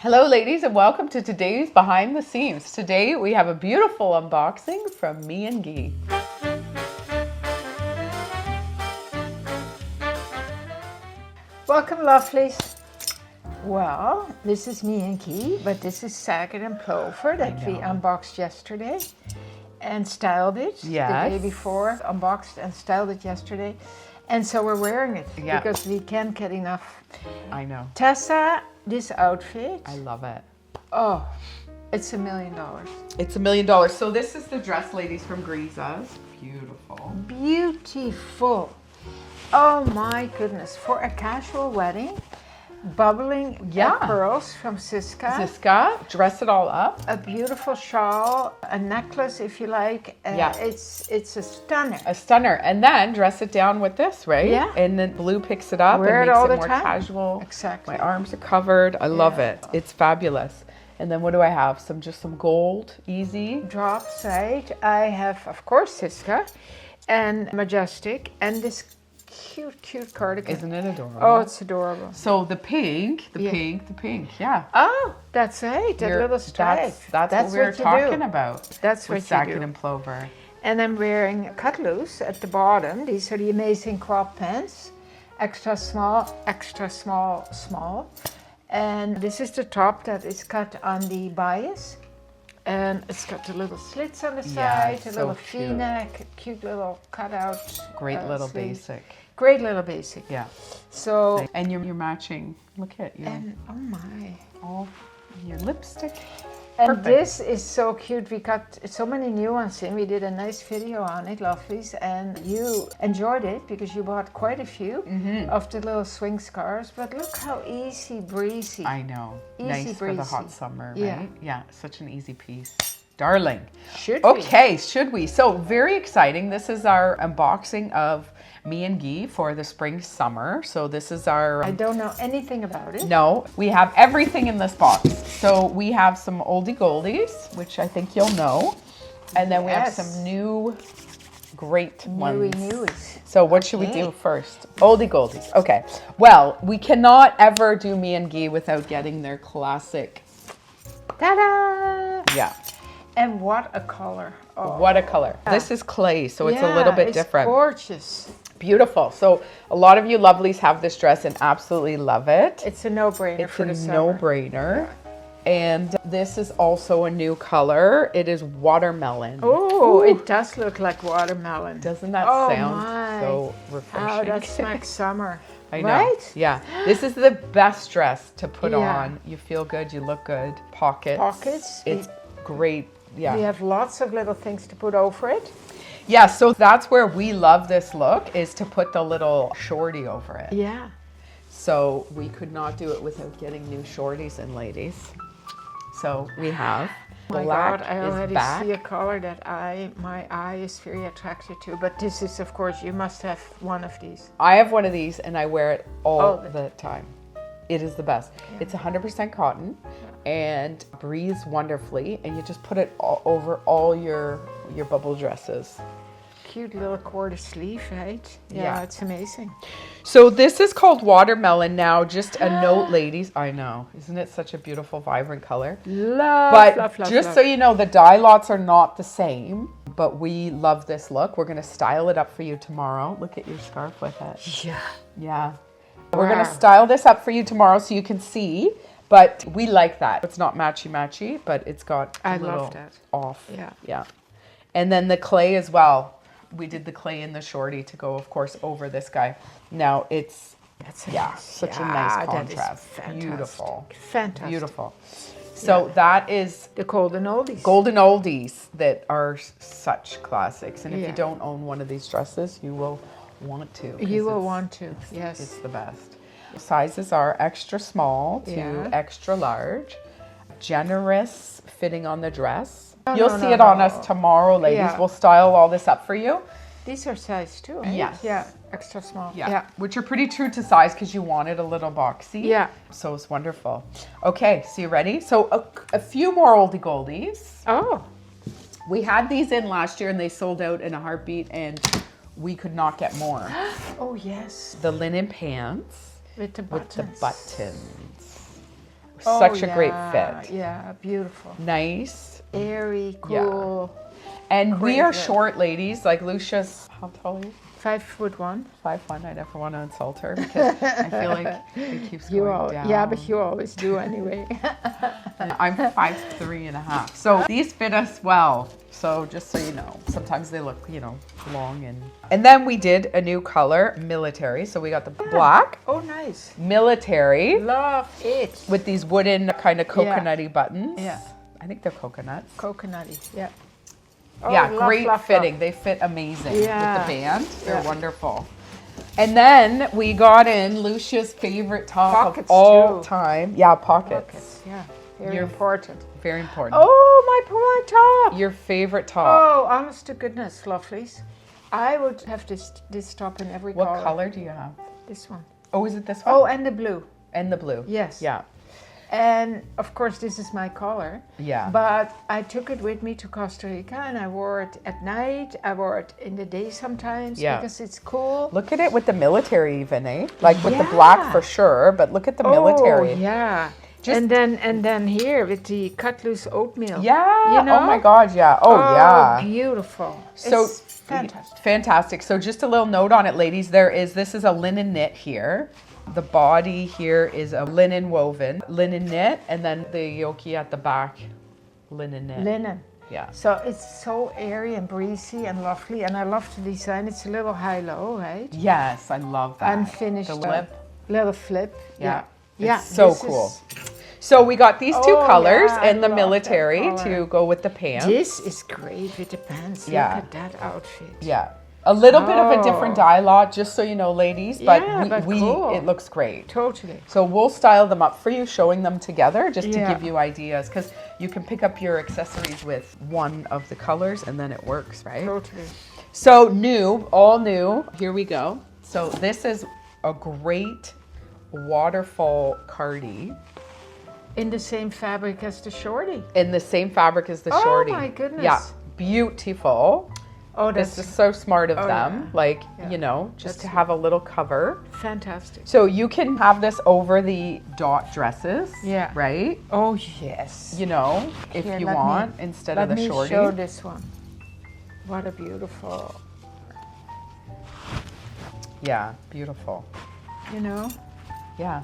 Hello ladies and welcome to today's Behind the Scenes. Today we have a beautiful unboxing from Me&Gee. Welcome lovelies. Well, this is Me&Gee, but this is Sagged and Plover that we unboxed yesterday and styled it the day before. Unboxed and styled it yesterday. And so we're wearing it because we can't get enough. I know. Tessa, this outfit. I love it. Oh, it's $1 million. It's $1 million. So this is the dress, ladies, from Grisa's. Beautiful. Beautiful. Oh my goodness. For a casual wedding, bubbling pearls from Siska. Dress it all up. A beautiful shawl, a necklace if you like. It's a stunner. A stunner. And then dress it down with this, right? Yeah. And then blue picks it up Wear and it makes all it the more time. casual. Exactly. My arms are covered. I love it. It's fabulous. And then what do I have? Just some gold, easy. Drop side. I have, of course, Siska and Majestic and this cute cardigan. Isn't it adorable? Oh, it's adorable. So the pink, yeah. Oh, that's right, that little stripe. That's what we were talking about. That's what with you Sagged do. and Plover. And I'm wearing cut loose at the bottom. These are the amazing crop pants. Extra small, small. And this is the top that is cut on the bias. And it's got the little slits on the side, a little V-neck, cute little cutout. Great little sleeves. basic. Great little basic. Yeah. So. And you're matching. Look at you. And oh my. All your lipstick. And Perfect. this is so cute. We got so many new ones in. We did a nice video on it, lovelies, and you enjoyed it because you bought quite a few of the little swing scarves. But look how easy breezy. I know. Easy nice breezy. for the hot summer, right? Yeah. Yeah, such an easy piece. Darling. Should we? Okay, should we? So very exciting. This is our unboxing of Me&Gee for the spring summer. So this is our... I don't know anything about it. No, we have everything in this box. So we have some oldie goldies, which I think you'll know. And then we have some new great ones. Newies. So what should we do first? Oldie goldies. Okay. Well, we cannot ever do Me&Gee without getting their classic. Ta-da! Yeah. And what a color. Oh. What a color. This is clay, so it's a little bit different. Gorgeous. Beautiful. So a lot of you lovelies have this dress and absolutely love it. It's a no-brainer for the It's a summer. no-brainer. And this is also a new color. It is watermelon. Oh, it does look like watermelon. Doesn't that sound so refreshing? Oh, that's like summer. I know. Right? Yeah. This is the best dress to put Yeah. on. You feel good, you look good. Pockets. Pockets. It's great. Yeah. We have lots of little things to put over it. Yeah, so that's where we love this look, is to put the little shorty over it. Yeah. So we could not do it without getting new shorties in, ladies. So we have black I already is back. see a color that my eye is very attracted to. But this is, of course, you must have one of these. I have one of these and I wear it all Oh. the time. It is the best. Yeah. It's 100% cotton and breathes wonderfully, and you just put it all over all your bubble dresses. Cute little quarter sleeve, right? Yeah. It's amazing. So this is called watermelon now. Just a note, ladies. I know. Isn't it such a beautiful, vibrant color? Love, So you know, the dye lots are not the same, but we love this look. We're going to style it up for you tomorrow. Look at your scarf with it. Yeah. Yeah. We're going to style this up for you tomorrow so you can see, but we like that. It's not matchy-matchy, but it's got a little love that. off. Yeah. Yeah. And then the clay as well. We did the clay in the shorty to go, of course, over this guy. Now it's, such a nice contrast. Beautiful. Fantastic. Beautiful. So that is the golden oldies. Golden oldies that are such classics. And if you don't own one of these dresses, you will want to. You will want to, yes. It's the best. Sizes are extra small to extra large. Generous fitting on the dress. You'll see it on us tomorrow, ladies. Yeah. We'll style all this up for you. These are size 2, right? Yes. Yeah, extra small. Yeah. Which are pretty true to size because you want it a little boxy. Yeah. So it's wonderful. Okay, so you ready? So a few more oldie goldies. Oh. We had these in last year and they sold out in a heartbeat and we could not get more. Oh, yes. The linen pants. With the buttons. With the buttons. Such a great fit. Yeah, beautiful. Nice. Airy, cool. Yeah. And we are short ladies. Like Lousje's, how tall are you? 5'1". 5'1". I never want to insult her because I feel like it keeps going down. Yeah, but you always do anyway. I'm 5'3.5". So these fit us well. So just so you know, sometimes they look, you know, long and then we did a new color, military. So we got the black. Oh, nice. Military. Love it. With these wooden kind of coconutty buttons. Yeah. I think they're coconuts. Coconutty, yeah. Oh, yeah, great fitting. They fit amazing with the band. They're wonderful. And then we got in Lousje's favorite top Pockets of all too. time. Yeah, pockets. Yeah, very important. Very important. Oh, my top. Your favorite top. Oh, honest to goodness, lovelies. I would have this top in every color. What color do you have? This one. Oh, is it this one? Oh, and the blue. And the blue. Yes. Yeah. And of course, this is my color. Yeah. But I took it with me to Costa Rica and I wore it at night. I wore it in the day sometimes because it's cool. Look at it with the military even, eh? Like with the black for sure, but look at the military. Oh, yeah. And then here with the cut loose oatmeal. Yeah. You know? Oh my God. Yeah. Oh yeah. Beautiful. So it's fantastic. Fantastic. So just a little note on it, ladies. This is a linen knit here. The body here is a linen woven, linen knit, and then the yoke at the back, linen knit. Linen. Yeah. So it's so airy and breezy and lovely, and I love the design. It's a little high-low, right? Yes, I love that. Unfinished. The lip. Little flip. Yeah. Yeah. So cool. So we got these two colors and the love military that color. to go with the pants. This is great with the pants. Yeah. Look at that outfit. Yeah. A little bit of a different dye lot, just so you know, ladies, but, cool. it looks great. Totally. So we'll style them up for you, showing them together just to give you ideas, because you can pick up your accessories with one of the colors and then it works, right? Totally. So new, all new, here we go. So this is a great waterfall cardi. In the same fabric as the shorty. In the same fabric as the shorty. Oh my goodness. Yeah, beautiful. Oh, this is so smart of them. Yeah. Like, you know, just to have a little cover. Fantastic. So you can have this over the dot dresses, right? Oh, yes. You know, if you want, instead of the shorty. Let me show this one. What a beautiful. Yeah, beautiful. You know? Yeah,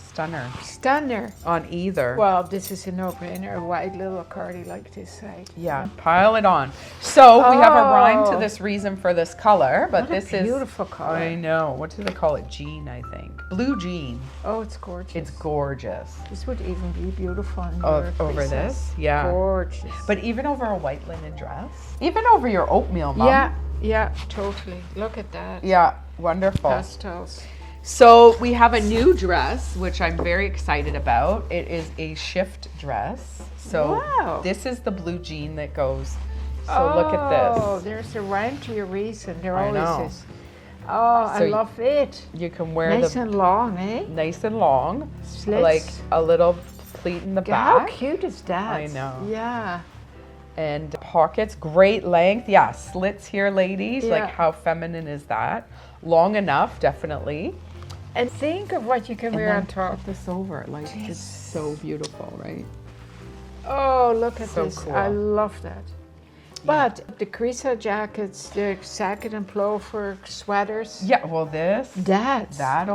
stunner. Stunner. On either. Well, this is a no-brainer, a white little cardi like this, right? Yeah, pile it on. So we have a rhyme to this reason for this color, but this is beautiful color. I know. What do they call it? Jean, I think. Blue jean. Oh, it's gorgeous. It's gorgeous. This would even be beautiful on your over this. Yeah. Gorgeous. But even over a white linen dress. Even over your oatmeal, Mom. Yeah, yeah, totally. Look at that. Yeah, wonderful. Pastels. So we have a new dress, which I'm very excited about. It is a shift dress. So this is the blue jean that goes. So look at this. Oh, there's a rhyme to your reason. There I always know. is. Oh, I love it. You can wear nice and long, eh? Nice and long. Slits. Like a little pleat in the How back. cute is that? I know. Yeah. And pockets, great length. Yeah, slits here, ladies. Like how feminine is that? Long enough, definitely. And think of what you can wear on top. Put this over. Like, it's so beautiful, right? Oh, look at this. Cool. I love that. But the Crisa jackets, the sacket and plover sweaters. Yeah, well, that over that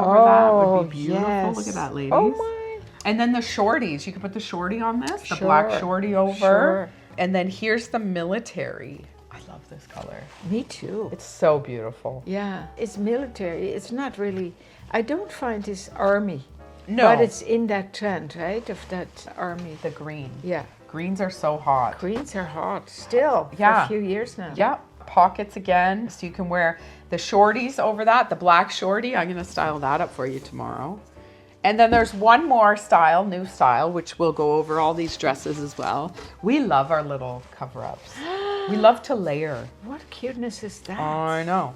would be beautiful. Yes. Look at that, ladies. Oh my. And then the shorties. You could put the shorty on this, the black shorty over. Sure. And then here's the military. I love this color. Me too. It's so beautiful. Yeah, it's military. It's not really, I don't find this army. No. But it's in that trend, right? Of that army. The green. Yeah. Greens are so hot. Greens are hot still for a few years now. Yeah. Pockets again. So you can wear the shorties over that, the black shorty. I'm going to style that up for you tomorrow. And then there's one more style, new style, which we'll go over all these dresses as well. We love our little cover-ups. We love to layer. What cuteness is that? I know.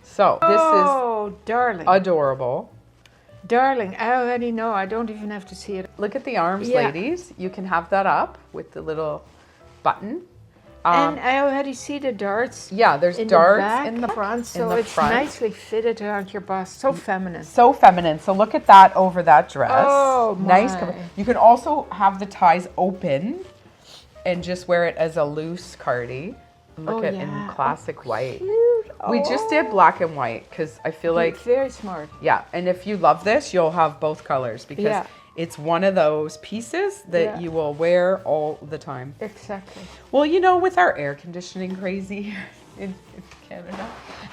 So this is darling. Adorable. Darling, I already know. I don't even have to see it. Look at the arms, ladies. You can have that up with the little button. And I already see the darts. Yeah, there's in darts the back, in the front, so the it's front. nicely fitted around your bust. So feminine. So feminine. So look at that over that dress. Oh, Nice. my. You can also have the ties open and just wear it as a loose cardi. Look at in classic white. Cute. We just did black and white because I feel like, very smart. yeah. And if you love this, you'll have both colors because it's one of those pieces that you will wear all the time. Exactly. Well, you know, with our air conditioning crazy here in Canada,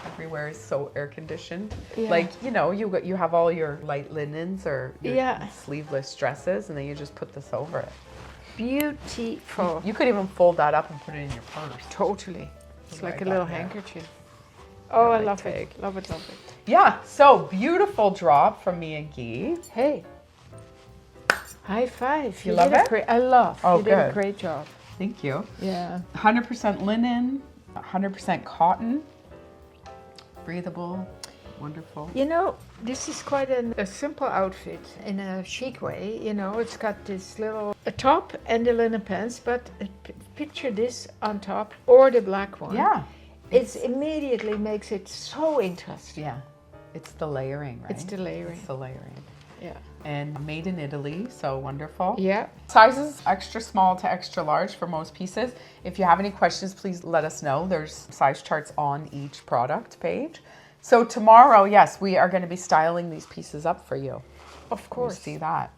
everywhere is so air conditioned. Yeah. Like, you know, you have all your light linens or your sleeveless dresses, and then you just put this over it. Beautiful. You could even fold that up and put it in your purse. Totally. It's like a little handkerchief. Oh, I love it. Love it, love it. Yeah, so beautiful drop from Me&Gee. Hey. High five. You love it? I love. Oh, you did a great job. Thank you. Yeah. 100% linen, 100% cotton, breathable, wonderful. You know, this is quite a simple outfit in a chic way. You know, it's got this little a top and the linen pants, but picture this on top or the black one. Yeah. It immediately makes it so interesting. Yeah. It's the layering, right? It's the layering. It's the layering. Yeah. And made in Italy, so wonderful. Yeah. Sizes extra small to extra large for most pieces. If you have any questions, please let us know. There's size charts on each product page. So tomorrow, yes, we are going to be styling these pieces up for you. Of course. You'll see that.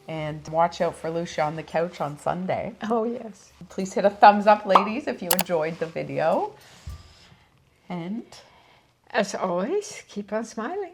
And watch out for Lousje on the couch on Sunday. Oh, yes. Please hit a thumbs up, ladies, if you enjoyed the video. And as always, keep on smiling.